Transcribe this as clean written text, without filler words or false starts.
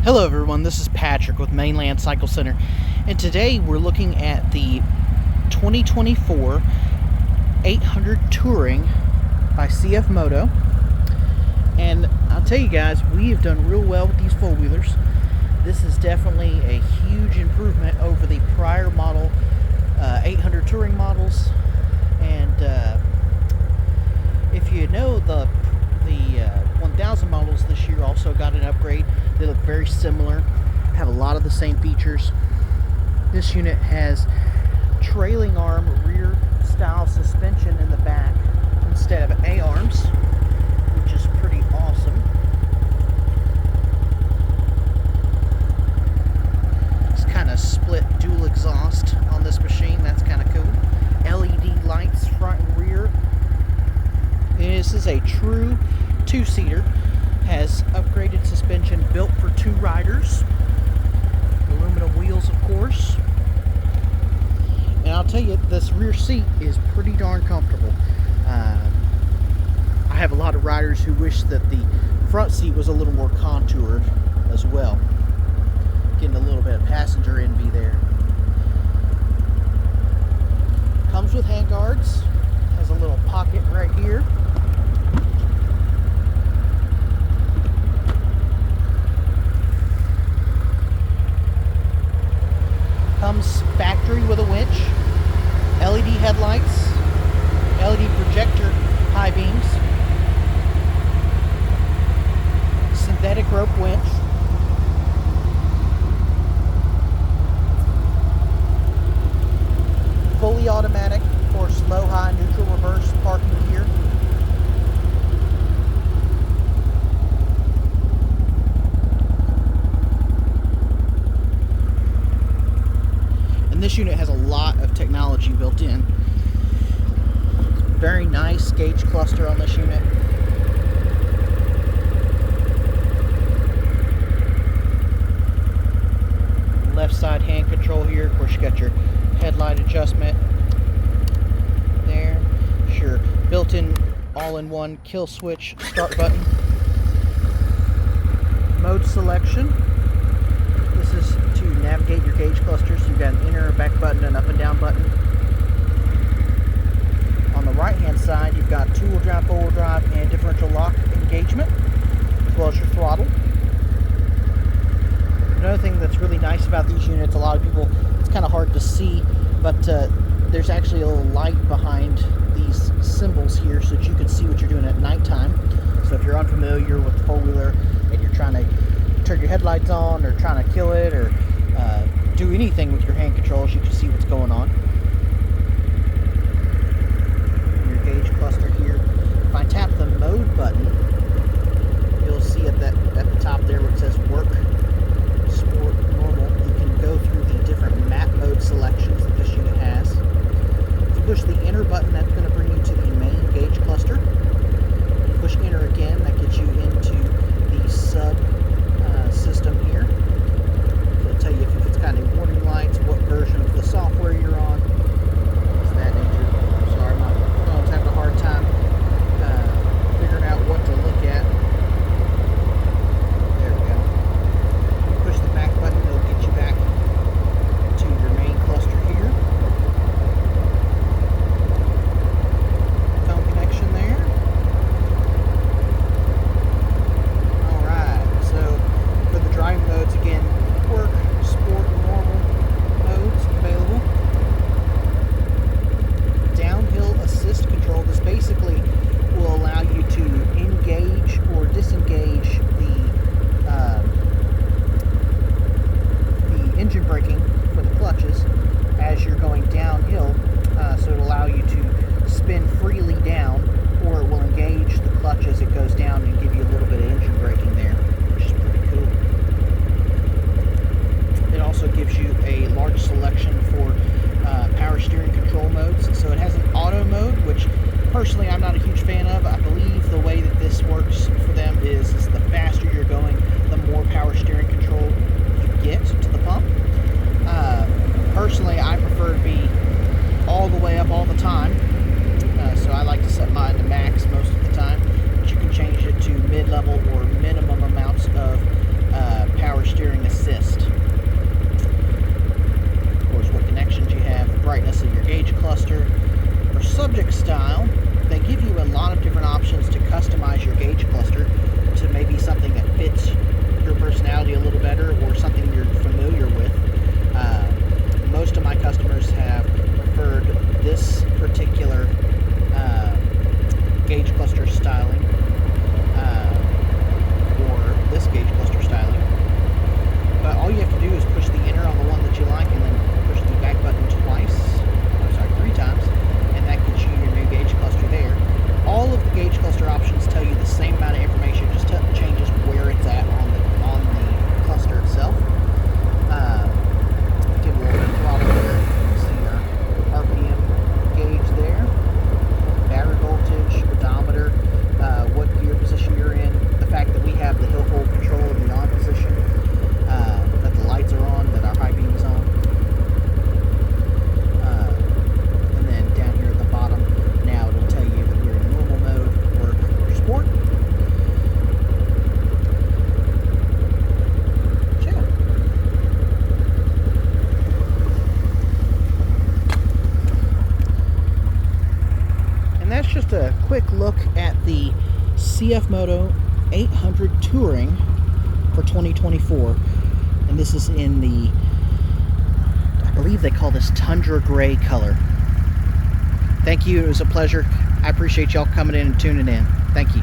Hello everyone, this is Patrick with Mainland Cycle Center, and today we're looking at the 2024 800 Touring by Cfmoto. And I'll tell you guys, we have done real well with these four-wheelers. This is definitely a huge improvement over the prior model 800 Touring models. And if you know, the 1000 models this year also got an upgrade. They look very similar, have a lot of the same features. This unit has trailing arm rear style suspension in the back instead of A-arms, which is pretty awesome. It's kind of split dual exhaust on this machine. That's kind of cool. LED lights front and rear. This is a true two-seater. Has upgraded suspension built for two riders. Aluminum wheels, of course. And I'll tell you, this rear seat is pretty darn comfortable. I have a lot of riders who wish that the front seat was a little more contoured as well. Getting a little bit of passenger envy there. Comes with handguards. Has a little pocket right here. Comes factory with a winch, LED headlights, LED projector high beams, synthetic rope winch, fully automatic, of course, low, high, neutral, reverse parking gear. This unit has a lot of technology built in. Very nice gauge cluster on this unit. Left side hand control here. Of course, you got your headlight adjustment there. Sure, built-in all-in-one kill switch start button. Mode selection. This is to navigate your gauge clusters. You've got an inner and back button, an up and down button. On the right hand side, you've got two-wheel drive, four-wheel drive, and differential lock engagement, as well as your throttle. Another thing that's really nice about these units, a lot of people, it's kind of hard to see, but there's actually a little light behind these symbols here so that you can see what you're doing at nighttime. So if you're unfamiliar with the four-wheeler and you're trying to turn your headlights on or trying to kill it or do anything with your hand controls, you can see what's going on. Your gauge cluster here. If I tap the mode button, you'll see at the top there where it says work, sport, normal. You can go through the different map mode selections that this unit has. If you push the enter button, that's going to bring you to the main gauge cluster. If you push enter again, that gets you into the sub system here. It'll tell you if it's got any warning lights, what version of the software you're on, things of that nature. Sorry, my phone's having a hard time figuring out what to look just a quick look at the Cfmoto 800 Touring for 2024. And this is in the, I believe they call this Tundra Gray color. Thank you. It was a pleasure. I appreciate y'all coming in and tuning in. Thank you.